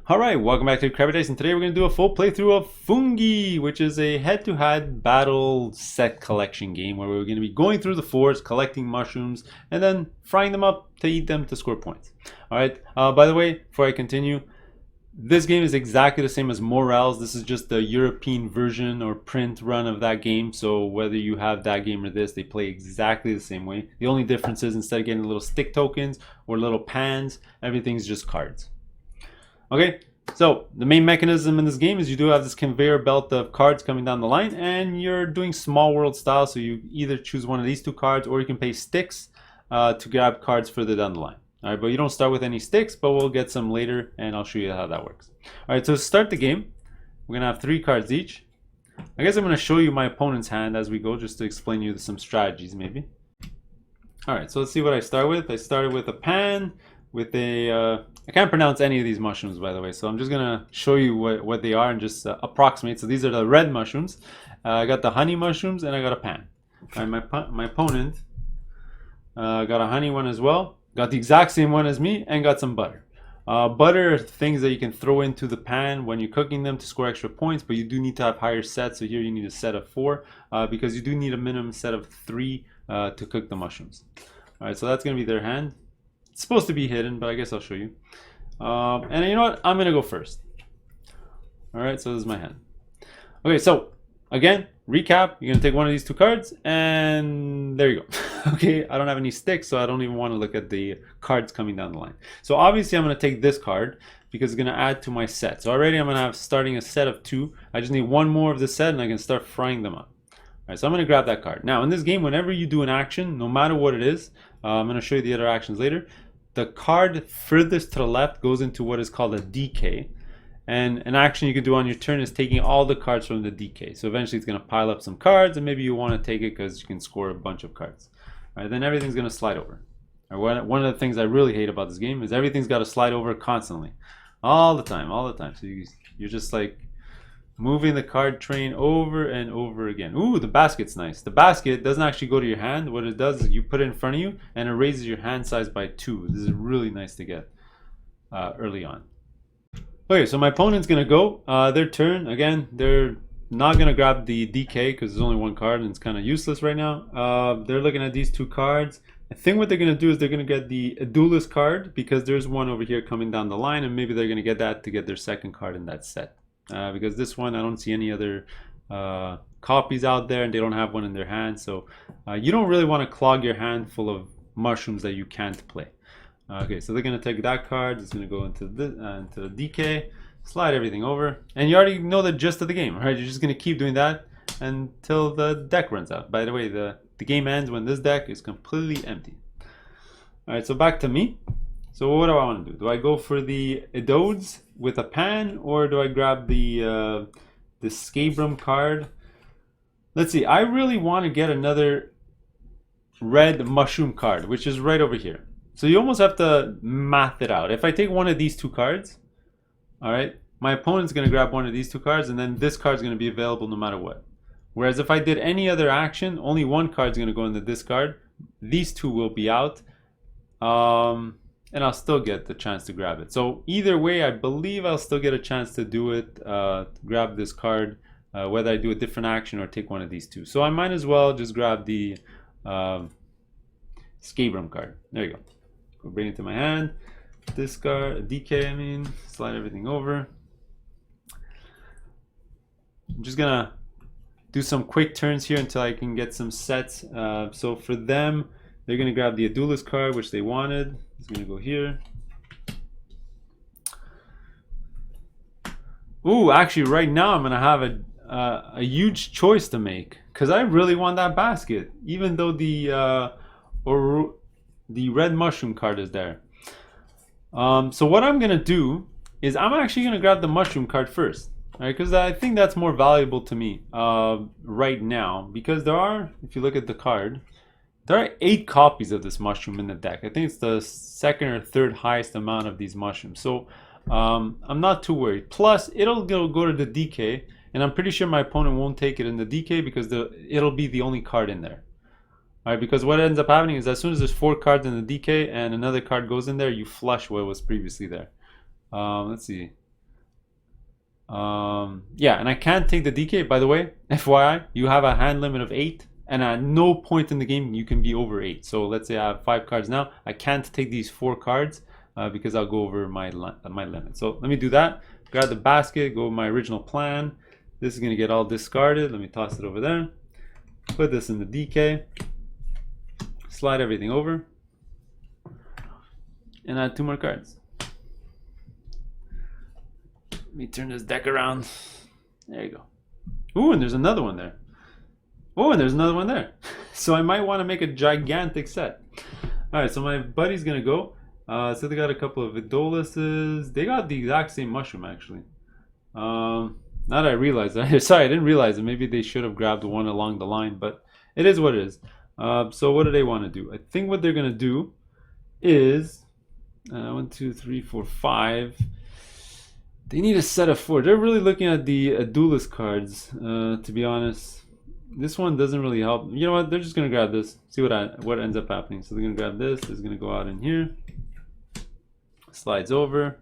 Alright, welcome back to Crabby, and today we're going to do a full playthrough of Fungi, which is a head-to-head battle set collection game where we're going to be going through the forest, collecting mushrooms, and then frying them up to eat them to score points. Alright, by the way, before I continue, this game is exactly the same as Morels. This is just the European version or print run of that game, so whether you have that game or this, they play exactly the same way. The only difference is instead of getting little stick tokens or little pans, everything's just cards. Okay, so the main mechanism in this game is you do have this conveyor belt of cards coming down the line, and you're doing small world style, so you either choose one of these two cards or you can pay sticks to grab cards further down the line. Alright, but you don't start with any sticks, but we'll get some later and I'll show you how that works. Alright, so to start the game, we're going to have 3 cards each. I guess I'm going to show you my opponent's hand as we go, just to explain you some strategies maybe. Alright, so let's see what I start with. I started with a pan with a I can't pronounce any of these mushrooms, by the way, so I'm just gonna show you what they are and just approximate. So these are the red mushrooms. I got the honey mushrooms and I got a pan. All right, my opponent got a honey one as well, got the exact same one as me, and got some butter. Butter are things that you can throw into the pan when you're cooking them to score extra points, but you do need to have higher sets. So here you need a set of 4 because you do need a minimum set of 3 to cook the mushrooms. All right, so that's gonna be their hand. It's supposed to be hidden, but I guess I'll show you. And you know what? I'm going to go first. Alright, so this is my hand. Okay, so again, recap. You're going to take one of these 2 cards, and there you go. Okay, I don't have any sticks, so I don't even want to look at the cards coming down the line. So obviously I'm going to take this card because it's going to add to my set. So already I'm going to have starting a set of 2. I just need one more of the set, and I can start frying them up. Alright, so I'm going to grab that card. Now, in this game, whenever you do an action, no matter what it is, I'm going to show you the other actions later. The card furthest to the left goes into what is called a DK. And an action you can do on your turn is taking all the cards from the DK. So eventually it's going to pile up some cards, and maybe you want to take it because you can score a bunch of cards. All right, then everything's going to slide over. All right, one of the things I really hate about this game is everything's got to slide over constantly. All the time, all the time. So you're just like moving the card train over and over again. Ooh, the basket's nice. The basket doesn't actually go to your hand. What it does is you put it in front of you and it raises your hand size by 2. This is really nice to get early on. Okay, so my opponent's going to go. Their turn. Again, they're not going to grab the DK because there's only one card and it's kind of useless right now. They're looking at these 2 cards. I think what they're going to do is they're going to get the duelist card because there's one over here coming down the line, and maybe they're going to get that to get their second card in that set. Because this one, I don't see any other copies out there, and they don't have one in their hand, so you don't really want to clog your hand full of mushrooms that you can't play. Okay, so they're going to take that card. It's going to go into the DK, slide everything over, and you already know the gist of the game, right? You're just going to keep doing that until the deck runs out. By the way, the game ends when this deck is completely empty. Alright, so back to me. So what do I want to do? Do I go for the Edodes with a pan, or do I grab the Scabrum card? Let's see. I really want to get another red mushroom card, which is right over here. So you almost have to math it out. If I take one of these 2 cards, all right, my opponent's going to grab one of these 2 cards, and then this card's going to be available no matter what. Whereas if I did any other action, only one card's going to go in the discard. These 2 will be out. And I'll still get the chance to grab it. So either way, I believe I'll still get a chance to do it, grab this card, whether I do a different action or take one of these 2. So I might as well just grab the Scabrum card. There you go. Go bring it to my hand. Discard, DK, I mean, slide everything over. I'm just gonna do some quick turns here until I can get some sets. So for them, they're going to grab the Duelist card, which they wanted. It's going to go here. Ooh, actually, right now I'm going to have a huge choice to make because I really want that basket, even though the red mushroom card is there. So what I'm going to do is I'm actually going to grab the mushroom card first, right? Because I think that's more valuable to me right now, because there are, if you look at the card, there are 8 copies of this mushroom in the deck. I think it's the 2nd or 3rd highest amount of these mushrooms. So I'm not too worried. Plus, it'll go to the DK, and I'm pretty sure my opponent won't take it in the DK because it'll be the only card in there. All right, because what ends up happening is as soon as there's 4 cards in the DK and another card goes in there, you flush what was previously there. Let's see. Yeah, and I can't take the DK, by the way. FYI, you have a hand limit of 8, and at no point in the game you can be over 8. So let's say I have 5 cards now. I can't take these 4 cards because I'll go over my limit. So let me do that. Grab the basket, go with my original plan. This is going to get all discarded. Let me toss it over there. Put this in the DK. Slide everything over. And add 2 more cards. Let me turn this deck around. There you go. Ooh, and there's another one there. Oh, and there's another one there. So I might want to make a gigantic set. Alright, so my buddy's going to go. So they got a couple of Vidoluses. They got the exact same mushroom, actually. Now that I realize that. Sorry, I didn't realize it. Maybe they should have grabbed one along the line, but it is what it is. So what do they want to do? I think what they're going to do is... 1, 2, 3, 4, 5... They need a set of 4. They're really looking at the duelist cards, to be honest. This one doesn't really help. You know what? They're just going to grab this. See what ends up happening. So they're going to grab this. This is going to go out in here. Slides over.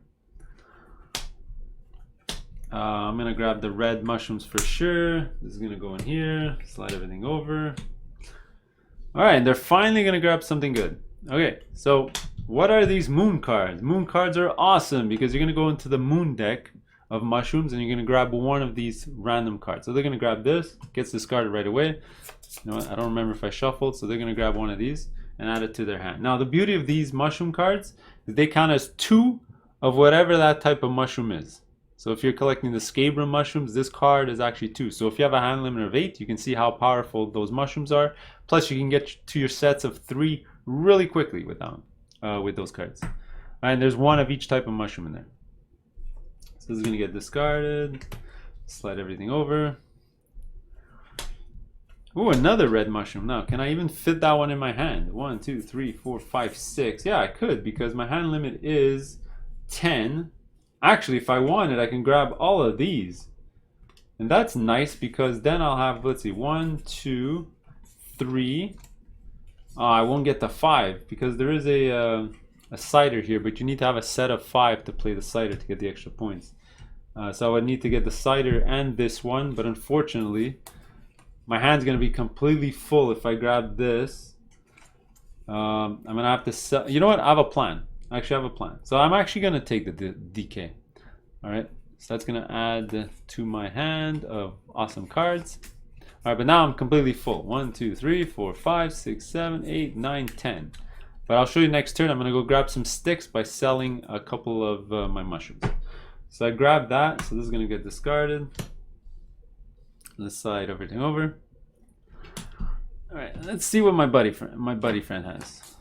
I'm going to grab the red mushrooms for sure. This is going to go in here. Slide everything over. Alright, and they're finally going to grab something good. Okay, so... what are these moon cards? Moon cards are awesome because you're going to go into the moon deck of mushrooms and you're going to grab one of these random cards. So they're going to grab this, gets discarded right away. You know what? I don't remember if I shuffled, so they're going to grab one of these and add it to their hand. Now the beauty of these mushroom cards is they count as 2 of whatever that type of mushroom is. So if you're collecting the Scabrum mushrooms, this card is actually 2. So if you have a hand limit of 8, you can see how powerful those mushrooms are. Plus you can get to your sets of 3 really quickly with them. With those cards. And there's 1 of each type of mushroom in there. So this is going to get discarded. Slide everything over. Ooh, another red mushroom. Now, can I even fit that one in my hand? 1, 2, 3, 4, 5, 6. Yeah, I could because my hand limit is 10. Actually, if I wanted, I can grab all of these. And that's nice because then I'll have, let's see, 1, 2, 3... I won't get the 5 because there is a cider here, but you need to have a set of 5 to play the cider to get the extra points. So I would need to get the cider and this one, but unfortunately, my hand's going to be completely full if I grab this. I'm going to have to sell. You know what? I have a plan. I actually have a plan. So I'm actually going to take the DK. Alright, so that's going to add to my hand of awesome cards. Alright, but now I'm completely full. 1, 2, 3, 4, 5, 6, 7, 8, 9, 10. But I'll show you next turn. I'm going to go grab some sticks by selling a couple of my mushrooms. So I grabbed that. So this is going to get discarded. Let's slide everything over. Alright, let's see what my buddy friend has.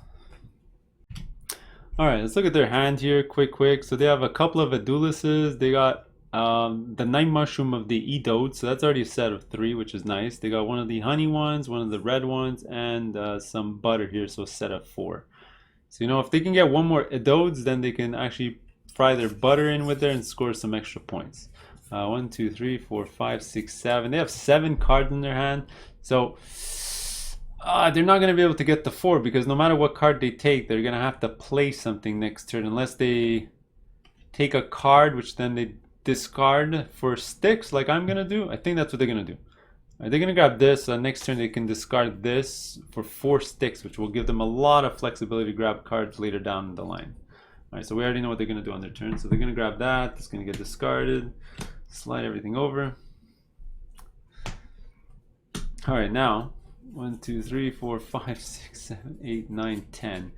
Alright, let's look at their hand here quick. So they have a couple of Vidoluses. They got the night mushroom of the Edode, so that's already a set of 3, which is nice. They got one of the honey ones, one of the red ones, and some butter here, so a set of 4. So you know, if they can get one more Edodes, then they can actually fry their butter in with there and score some extra points. 1, 2, 3, 4, 5, 6, 7. They have 7 cards in their hand, so they're not going to be able to get the 4 because no matter what card they take, they're going to have to play something next turn unless they take a card, which then they discard for sticks like I'm gonna do. I think that's what they're gonna do. They're gonna grab this. Next turn they can discard this for 4 sticks, which will give them a lot of flexibility to grab cards later down the line. Alright, so we already know what they're gonna do on their turn. So they're gonna grab that. It's gonna get discarded. Slide everything over. Alright, now 1, 2, 3, 4, 5, 6, 7, 8, 9, 10.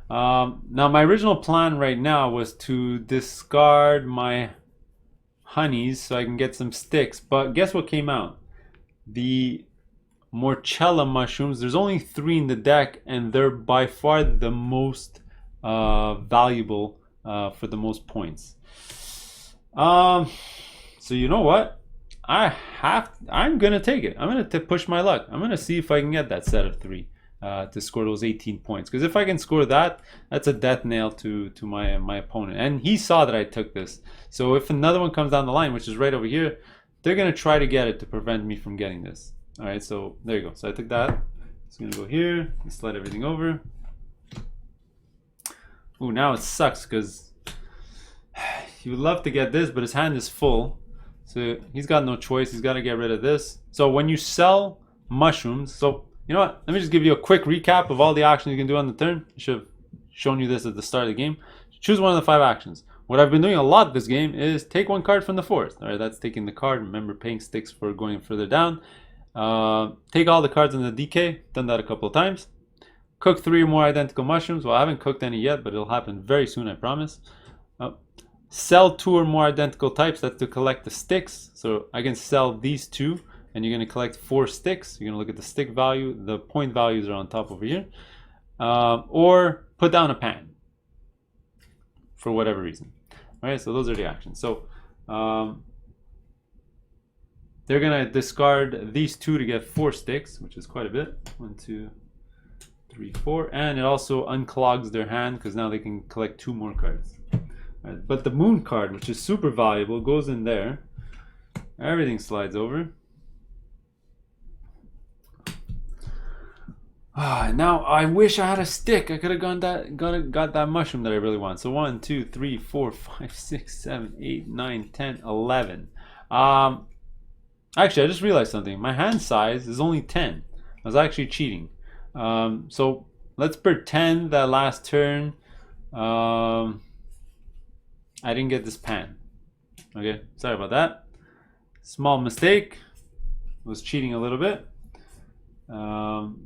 Now my original plan right now was to discard my honeys so I can get some sticks, but guess what came out? The Morchella mushrooms. There's only 3 in the deck and they're by far the most valuable for the most points. So you know what? I'm gonna take it. I'm gonna push my luck. I'm gonna see if I can get that set of 3 to score those 18 points. Because if I can score that, that's a death nail to my opponent. And he saw that I took this. So if another one comes down the line, which is right over here, they're going to try to get it to prevent me from getting this. Alright, so there you go. So I took that. It's going to go here. Slide everything over. Ooh, now it sucks because he would love to get this, but his hand is full. So he's got no choice. He's got to get rid of this. So when you sell mushrooms, so you know what? Let me just give you a quick recap of all the actions you can do on the turn. I should have shown you this at the start of the game. Choose one of the 5 actions. What I've been doing a lot this game is take 1 card from the forest. All right, that's taking the card. Remember, paying sticks for going further down. Take all the cards in the DK. Done that a couple of times. Cook 3 or more identical mushrooms. Well, I haven't cooked any yet, but it'll happen very soon, I promise. Sell 2 or more identical types. That's to collect the sticks. So I can sell these 2, and you're going to collect 4 sticks. You're going to look at the stick value. The point values are on top over here. Or put down a pan for whatever reason. All right, so those are the actions. So they're going to discard these 2 to get 4 sticks, which is quite a bit. 1, 2, 3, 4. And it also unclogs their hand because now they can collect 2 more cards. Right, but the moon card, which is super valuable, goes in there. Everything slides over. Now I wish I had a stick. I could have got that mushroom that I really want. So 1, 2, 3, 4, 5, 6, 7, 8, 9, 10, 11. Actually, I just realized something. My hand size is only 10. I was actually cheating. So let's pretend that last turn I didn't get this pan. Okay, sorry about that. Small mistake. Was cheating a little bit.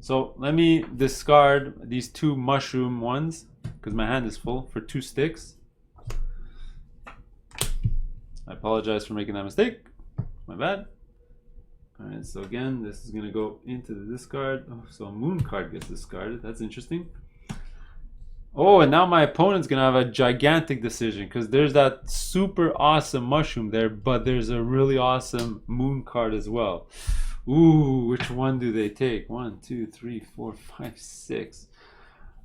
So let me discard these 2 mushroom ones because my hand is full for 2 sticks. I apologize for making that mistake. My bad. Alright, so again, this is going to go into the discard. Oh, so a moon card gets discarded. That's interesting. Oh, and now my opponent's going to have a gigantic decision because there's that super awesome mushroom there, but there's a really awesome moon card as well. Ooh, which one do they take? 1, 2, 3, 4, 5, 6.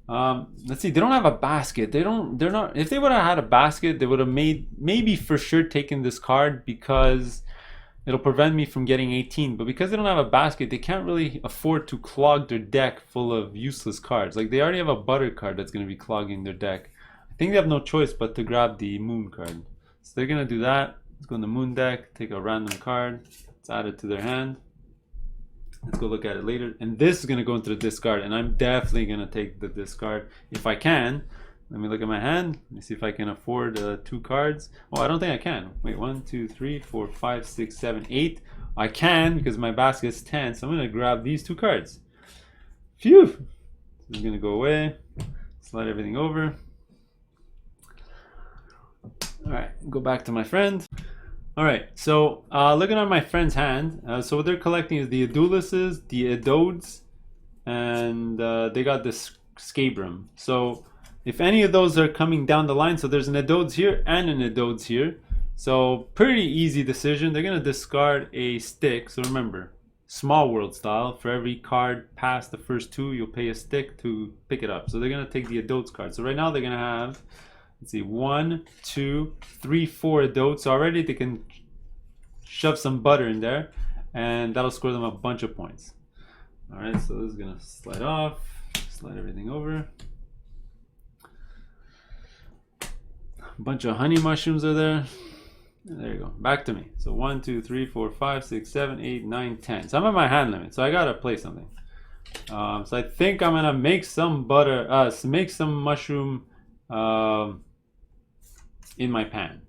Let's see. They don't have a basket. They're not. If they would have had a basket, they would have maybe for sure taken this card because it'll prevent me from getting 18. But because they don't have a basket, they can't really afford to clog their deck full of useless cards. Like they already have a butter card that's going to be clogging their deck. I think they have no choice but to grab the moon card. So they're going to do that. Let's go in the moon deck, take a random card. Let's add it to their hand. Let's go look at it later. And this is going to go into the discard. And I'm definitely going to take the discard if I can. Let me look at my hand. Let me see if I can afford 2 cards. Oh, I don't think I can. Wait, 1, 2, 3, 4, 5, 6, 7, 8. I can because my basket's 10. So I'm going to grab these 2 cards. Phew. This is going to go away. Slide everything over. All right, go back to my friend. All right, so looking at my friend's hand, so what they're collecting is the Adulises, the Edodes, and they got this Scabrum. So if any of those are coming down the line, so there's an Edodes here and an Edodes here. So pretty easy decision. They're going to discard a stick. So remember, small world style. For every card past the first 2, you'll pay a stick to pick it up. So they're going to take the Edodes card. So right now they're going to have, let's see, 1, 2, 3, 4 Edodes. So already they can shove some butter in there, and that'll score them a bunch of points. All right, so this is going to slide off, slide everything over. A bunch of honey mushrooms are there. And there you go. Back to me. So 1, 2, 3, 4, 5, 6, 7, 8, 9, 10. So I'm at my hand limit. So I gotta play something. So I think I'm gonna make some butter. Make some mushroom in my pan.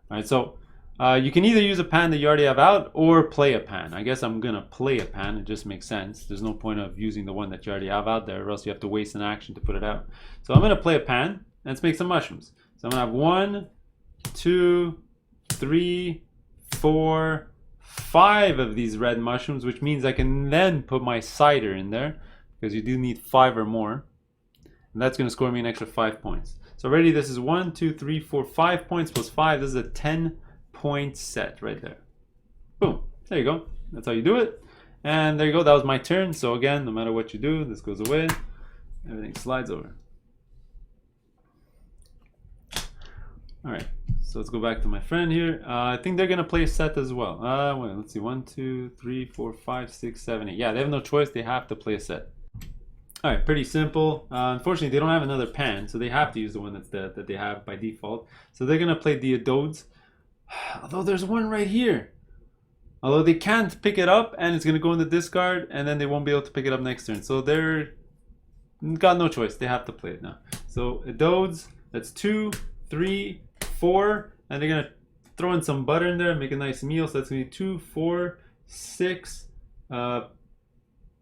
All right. So you can either use a pan that you already have out or play a pan. I guess I'm gonna play a pan. It just makes sense. There's no point of using the one that you already have out there, or else you have to waste an action to put it out. So I'm gonna play a pan. And let's make some mushrooms. So I'm gonna have 1, 2, 3, 4, 5 of these red mushrooms, which means I can then put my cider in there because you do need 5 or more, and that's going to score me an extra 5 points. So already this is 1, 2, 3, 4, 5 points plus 5. This is a 10-point set right there. Boom. There you go. That's how you do it. And there you go. That was my turn. So again, no matter what you do, this goes away. Everything slides over. All right, so let's go back to my friend here. I think they're gonna play a set as well. Wait, let's see, 1, 2, 3, 4, 5, 6, 7, 8. Yeah, they have no choice. They have to play a set. All right, pretty simple. Unfortunately, they don't have another pan, so they have to use the one that they have by default. So they're gonna play the Edodes. Although there's one right here. Although they can't pick it up and it's going to go in the discard and then they won't be able to pick it up next turn. So they're got no choice. They have to play it now. So Edodes, that's 2, 3, 4. And they're going to throw in some butter in there and make a nice meal. So that's going to be 2, 4, 6,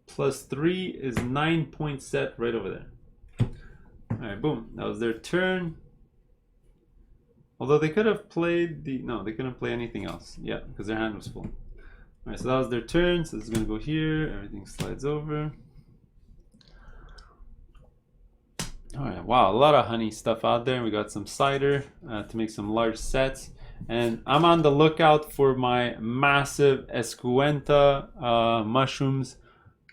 plus 3 is 9 point set right over there. Alright, boom. That was their turn. Although they could have played the... No, they couldn't play anything else. Yeah, because their hand was full. Alright, so that was their turn. So this is going to go here. Everything slides over. Alright, wow. A lot of honey stuff out there. We got some cider to make some large sets. And I'm on the lookout for my massive Escuenta mushrooms,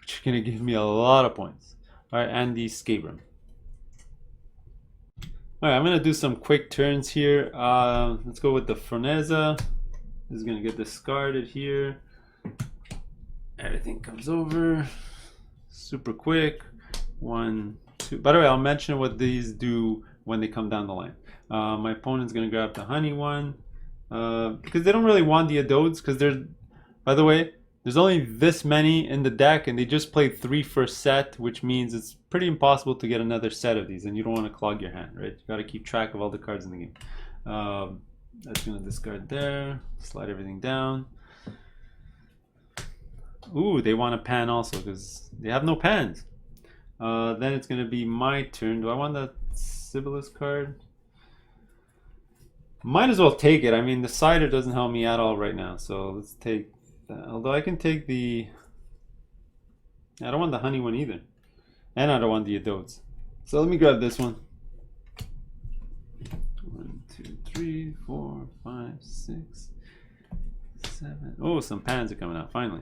which are going to give me a lot of points. Alright, and the Scabrum. Alright, I'm going to do some quick turns here. Let's go with the Froneza. This is going to get discarded here. Everything comes over. Super quick. 1, 2. By the way, I'll mention what these do when they come down the line. My opponent's going to grab the honey one. Because they don't really want the Edodes. Because there's, by the way, there's only this many in the deck, and they just played 3 for a set, which means it's pretty impossible to get another set of these, and you don't want to clog your hand, right? You got to keep track of all the cards in the game. That's going to discard there, slide everything down. Ooh, they want a pan also, because they have no pans. Then it's going to be my turn. Do I want that Sibylus card? Might as well take it. I mean, the cider doesn't help me at all right now, so let's take... Although I can take the... I don't want the honey one either. And I don't want the Edodes. So let me grab this one. 1, 2, 3, 4, 5, 6, 7. Oh, some pans are coming out, finally.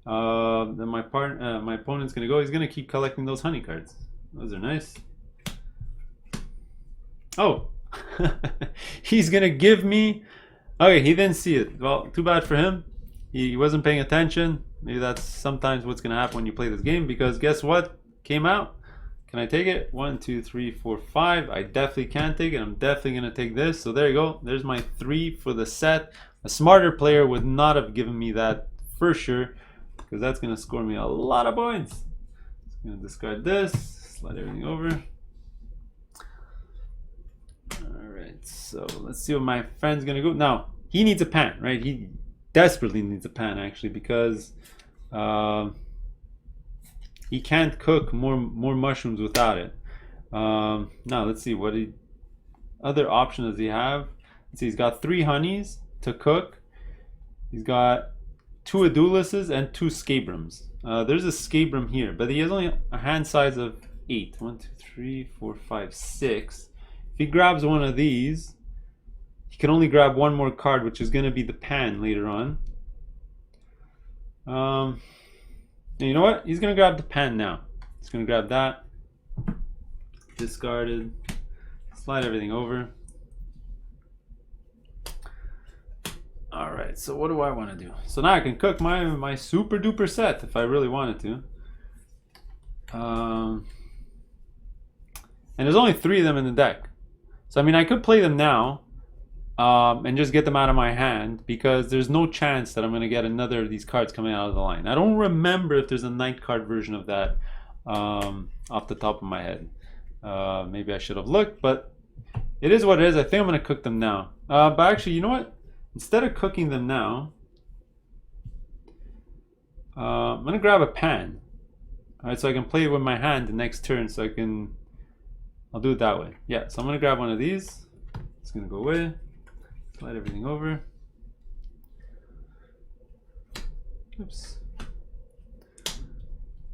Then my opponent's going to go. He's going to keep collecting those honey cards. Those are nice. Oh! He's going to give me... Okay, he didn't see it. Well, too bad for him. He wasn't paying attention. Maybe that's sometimes what's going to happen when you play this game, because guess what came out? Can I take it? 1, 2, 3, 4, 5. I definitely can take it. I'm definitely going to take this. So there you go. There's my 3 for the set. A smarter player would not have given me that for sure, because that's going to score me a lot of points. I'm going to discard this, slide everything over. Alright, so let's see what my friend's going to go. Now, he needs a pan, right? He desperately needs a pan, actually, because he can't cook more mushrooms without it. Now, let's see what other option does he have. Let's see, he's got 3 honeys to cook. He's got 2 Edulises and 2 Scabrums. There's a Scabrum here, but he has only a hand size of 8. 1, 2, 3, 4, 5, 6. If he grabs one of these, he can only grab one more card, which is going to be the pan later on. And you know what? He's going to grab the pan now. He's going to grab that. Discarded. Slide everything over. Alright, so what do I want to do? So now I can cook my super duper set if I really wanted to. And there's only 3 of them in the deck. So I mean, I could play them now. And just get them out of my hand, because there's no chance that I'm going to get another of these cards coming out of the line. I don't remember if there's a night card version of that off the top of my head. Maybe I should have looked, but it is what it is. I think I'm going to cook them now. But actually, you know what? Instead of cooking them now, I'm going to grab a pan. Alright, so I can play it with my hand the next turn, so I'll do it that way. Yeah, so I'm going to grab one of these. It's going to go away. Slide everything over. Oops.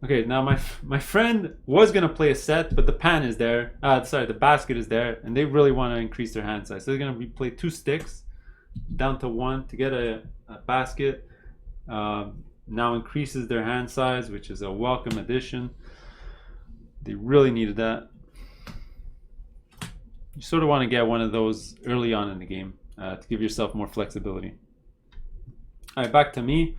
Okay, now my friend was gonna play a set, but the pan is there. Sorry, the basket is there, and they really want to increase their hand size. So they're gonna play 2 sticks down to 1 to get a basket. Now increases their hand size, which is a welcome addition. They really needed that. You sort of want to get one of those early on in the game to give yourself more flexibility. All right, back to me.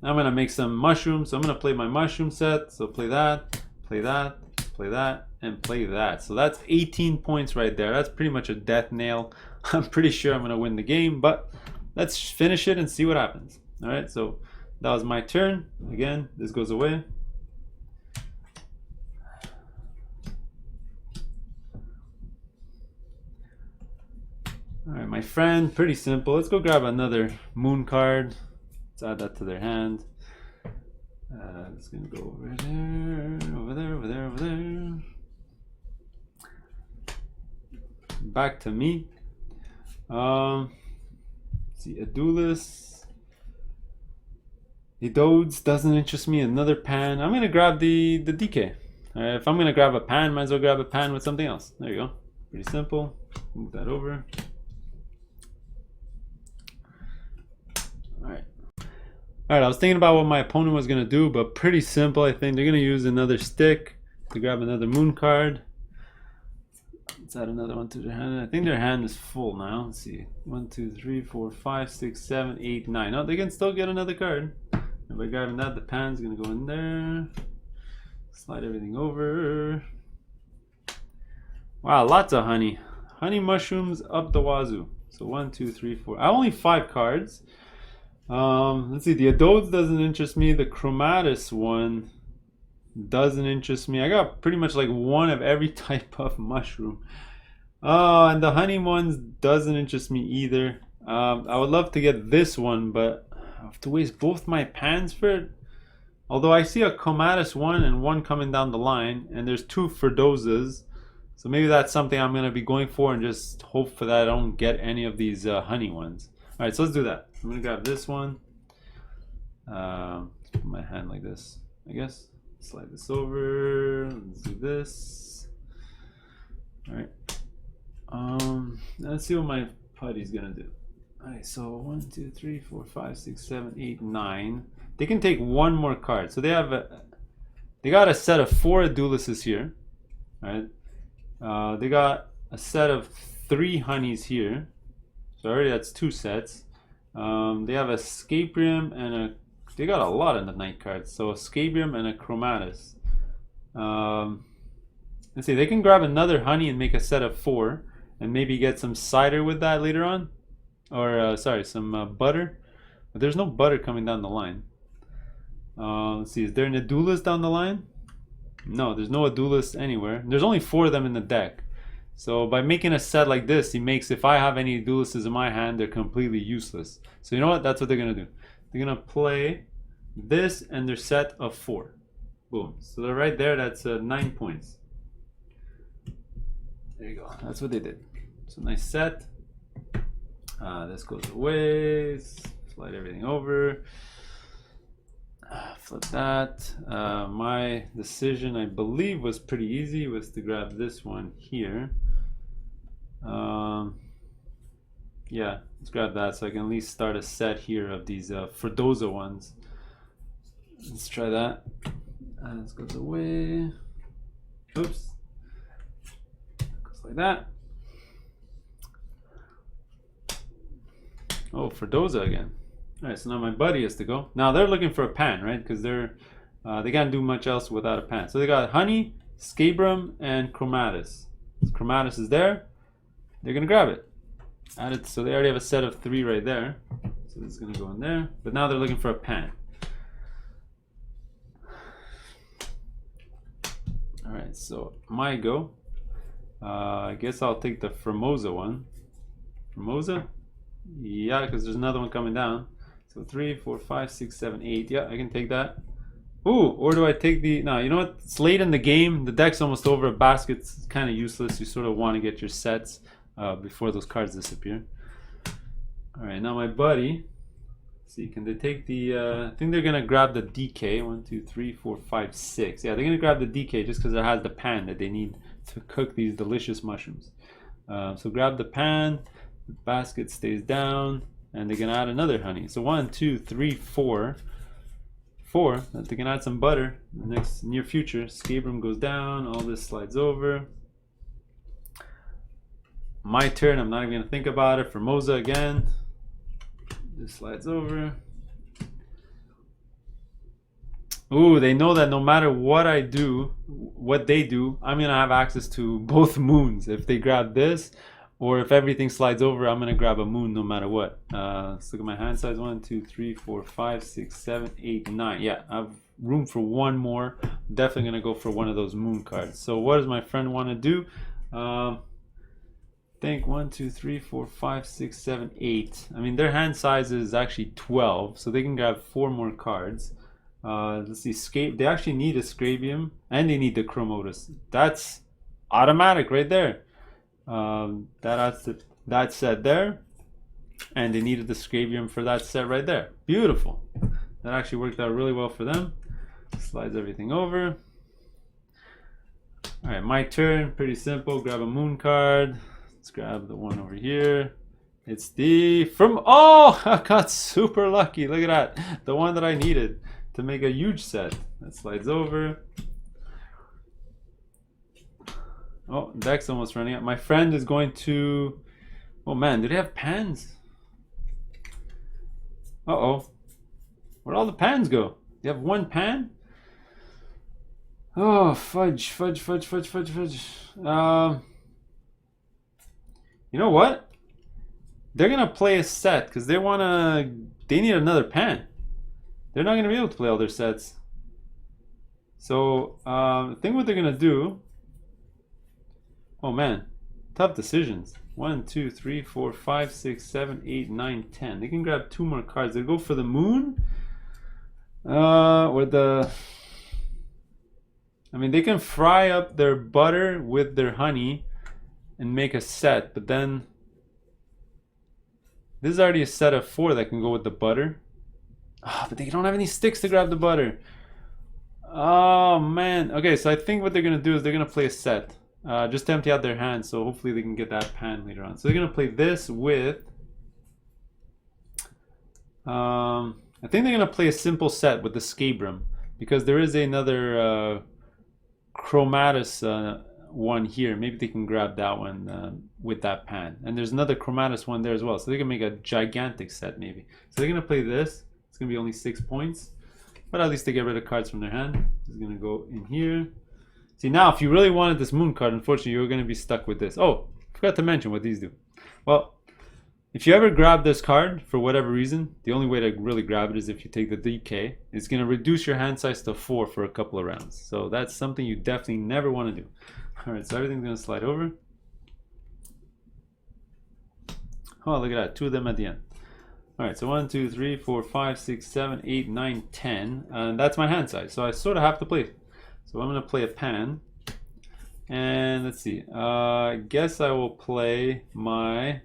I'm going to make some mushrooms. So I'm going to play my mushroom set. So play that, play that, and play that. So that's 18 points right there. That's pretty much a death nail. I'm pretty sure I'm going to win the game, but let's finish it and see what happens. All right, so that was my turn. Again, this goes away. All right, my friend, pretty simple. Let's go grab another moon card. Let's add that to their hand. It's gonna go over there, over there, over there, over there. Back to me. See, a duelist. The Dodes doesn't interest me. Another pan. I'm gonna grab the DK. If I'm gonna grab a pan, might as well grab a pan with something else. There you go. Pretty simple. Move that over. Alright, I was thinking about what my opponent was going to do, but pretty simple, I think. They're going to use another stick to grab another moon card. Let's add another one to their hand. I think their hand is full now. Let's see. 1, 2, 3, 4, 5, 6, 7, 8, 9. Oh, they can still get another card. And by grabbing that, the pan's going to go in there. Slide everything over. Wow, lots of honey. Honey mushrooms up the wazoo. So 1, 2, 3, 4. I have only 5 cards. Let's see, the Adodes doesn't interest me. The Chromatus one doesn't interest me. I got pretty much like one of every type of mushroom. And the honey ones doesn't interest me either. I would love to get this one, but I have to waste both my pans for it. Although I see a Chromatus one and one coming down the line, and there's 2 Ferdozas. So maybe that's something I'm going to be going for and just hope for that I don't get any of these honey ones. Alright, so let's do that. I'm going to grab this one. Let's put my hand like this, I guess. Slide this over. Let's do this. Alright. Let's see what my putty's going to do. Alright, so 1, 2, 3, 4, 5, 6, 7, 8, 9. They can take one more card. So they have they got a set of 4 Adulises here. Alright. They got a set of 3 honeys here. So already that's 2 sets. They have a Scabrium and a... They got a lot of the night cards. So a Scabrium and a Chromatus. Let's see, they can grab another honey and make a set of 4. And maybe get some cider with that later on. Or, sorry, some butter. But there's no butter coming down the line. Let's see, is there an Adulis down the line? No, there's no Adulis anywhere. There's only 4 of them in the deck. So by making a set like this, he makes, if I have any Adulises in my hand, they're completely useless. So you know what? That's what they're going to do. They're going to play this and their set of 4. Boom. So they're right there. That's 9 points. There you go. That's what they did. So nice set. This goes away. Slide everything over. Flip that. My decision, I believe, was pretty easy. Was to grab this one here. Yeah, let's grab that so I can at least start a set here of these Fredoza ones. Let's try that. This goes away. Oops. Goes like that. Oh, Fredoza again. Alright, so now my buddy has to go. Now they're looking for a pan, right? Because they can't do much else without a pan. So they got honey, Scabrum, and Chromatus. So Chromatus is there. They're gonna grab it. Add it. So they already have a set of 3 right there. So this is gonna go in there. But now they're looking for a pan. Alright, so my go. I guess I'll take the Formosa one. Formosa? Yeah, because there's another one coming down. So 3, 4, 5, 6, 7, 8. Yeah, I can take that. Ooh, or do I take the... No, you know what? It's late in the game. The deck's almost over. A basket's kind of useless. You sort of want to get your sets before those cards disappear. Alright, now my buddy. Let's see, can they take the... I think they're going to grab the DK. 1, 2, 3, 4, 5, 6. Yeah, they're going to grab the DK just because it has the pan that they need to cook these delicious mushrooms. So grab the pan. The basket stays down. And they can add another honey. So 1, 2, 3, 4. 4. They can add some butter in the next near future. Scabrum goes down. All this slides over. My turn. I'm not even going to think about it. Formosa again. This slides over. Ooh, they know that no matter what I do, what they do, I'm gonna have access to both moons. If they grab this, or if everything slides over, I'm gonna grab a moon no matter what. Let's look at my hand size. 1, 2, 3, 4, 5, 6, 7, 8, 9. Yeah, I have room for one more. Definitely gonna go for one of those moon cards. So what does my friend want to do? Think 1, 2, 3, 4, 5, 6, 7, 8. I mean, their hand size is actually 12, so they can grab 4 more cards. Let's see, they actually need a Scrabium and they need the Chromotus. That's automatic right there. That adds to that set there, and they needed the Scrabium for that set right there. Beautiful. That actually worked out really well for them. Slides everything over. All right, my turn. Pretty simple. Grab a moon card. Let's grab the one over here. It's the oh, I got super lucky. Look at that. The one that I needed to make a huge set. That slides over. Oh, deck's almost running out. My friend is going to... Oh man, do they have pans? Uh-oh. Where'd all the pans go? You have one pan? Oh, fudge. You know what? They're gonna play a set because they need another pan. They're not gonna be able to play all their sets. So I think what they're gonna do. Oh man, tough decisions. 1, 2, 3, 4, 5, 6, 7, 8, 9, 10. They can grab 2 more cards. They go for the moon. Or the... I mean, they can fry up their butter with their honey and make a set, but then this is already a set of 4 that can go with the butter. Ah, but they don't have any sticks to grab the butter. Oh man. Okay, so I think what they're gonna do is they're gonna play a set. Just to empty out their hand, so hopefully they can get that pan later on. So they're gonna play this with I think they're gonna play a simple set with the Scabrum, because there is another Chromatus one here. Maybe they can grab that one with that pan. And there's another Chromatus one there as well. So they can make a gigantic set maybe. So they're gonna play this. It's gonna be only 6 points. But at least they get rid of cards from their hand. It's gonna go in here. See, now if you really wanted this moon card, unfortunately you're gonna be stuck with this. Oh, forgot to mention what these do. Well, if you ever grab this card for whatever reason, the only way to really grab it is if you take the DK. It's going to reduce your hand size to 4 for a couple of rounds. So that's something you definitely never want to do. Alright, so everything's going to slide over. Oh, look at that. 2 of them at the end. Alright, so 1, 2, 3, 4, 5, 6, 7, 8, 9, 10. And that's my hand size. So I sort of have to play. So I'm going to play a pan. And let's see. I guess I will play my...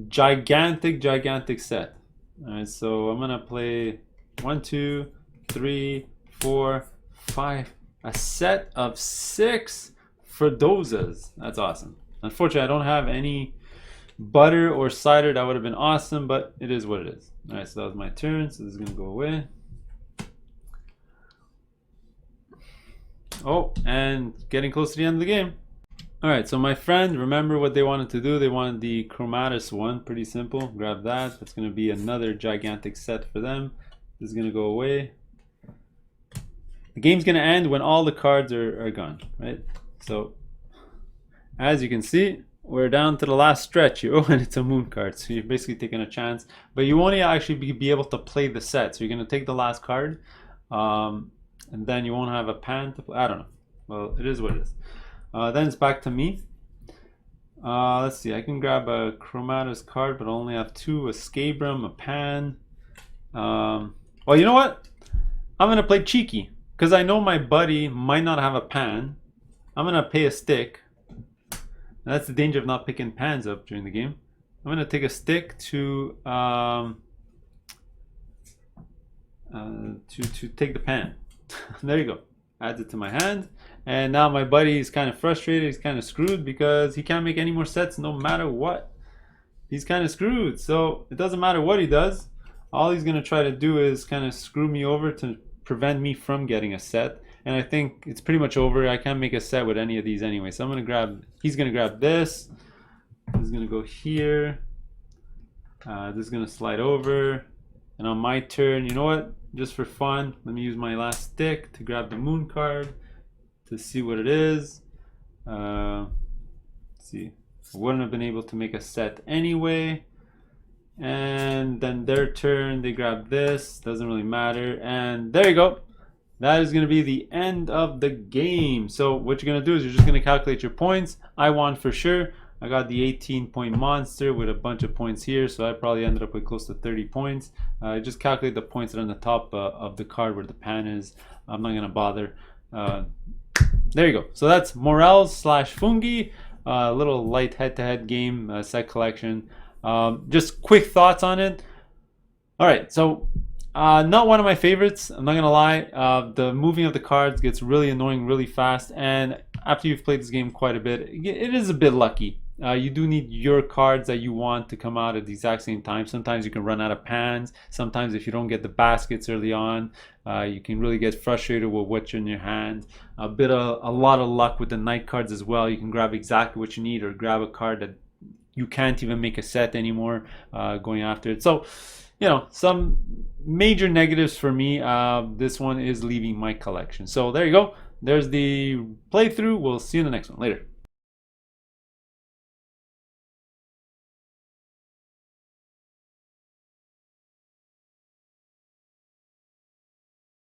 gigantic set. Alright, so I'm gonna play 1, 2, 3, 4, 5, a set of 6 Fredozas. That's awesome. Unfortunately, I don't have any butter or cider. That would have been awesome, but it is what it is. Alright, so that was my turn, so this is gonna go away. Oh, and getting close to the end of the game. Alright, so my friend, remember what they wanted to do? They wanted the Chromatus one. Pretty simple. Grab that. That's going to be another gigantic set for them. This is going to go away. The game's going to end when all the cards are gone, right? So, as you can see, we're down to the last stretch here. Oh, and it's a moon card, so you're basically taking a chance. But you won't actually be able to play the set. So you're going to take the last card, and then you won't have a pan to play. I don't know. Well, it is what it is. Then it's back to me. Let's see, I can grab a Chromatus card, but I only have 2, a Scabrum, a pan. Well, you know what? I'm gonna play cheeky, because I know my buddy might not have a pan. I'm gonna pay a stick. And that's the danger of not picking pans up during the game. I'm gonna take a stick to take the pan. There you go. Adds it to my hand. And now my buddy is kind of frustrated. He's kind of screwed because he can't make any more sets no matter what. He's kind of screwed. So it doesn't matter what he does. All he's going to try to do is kind of screw me over to prevent me from getting a set. And I think it's pretty much over. I can't make a set with any of these anyway. So I'm going to grab, he's going to grab this. This is going to go here. This is going to slide over. And on my turn, you know what? just for fun. Let me use my last stick to grab the moon card to see what it is. Let's see, I wouldn't have been able to make a set anyway. And then their turn, they grab this, doesn't really matter. And there you go. That is going to be the end of the game. So what you're going to do is you're just going to calculate your points. I won for sure. I got the 18-point monster with a bunch of points here, so I probably ended up with close to 30 points. Just calculate the points that are on the top of the card where the pan is. I'm not going to bother. There you go. So that's Morels slash Fungi. A little light head-to-head game, set collection. Just quick thoughts on it. All right, so not one of my favorites, I'm not gonna lie. The moving of the cards gets really annoying really fast, and after you've played this game quite a bit, it is a bit lucky. You do need your cards that you want to come out at the exact same time. Sometimes you can run out of pans. Sometimes if you don't get the baskets early on, you can really get frustrated with what's in your hand. A lot of luck with the night cards as well. You can grab exactly what you need, or grab a card that you can't even make a set anymore going after it. So, you know, some major negatives for me. This one is leaving my collection. So there you go. There's the playthrough. We'll see you in the next one. Later.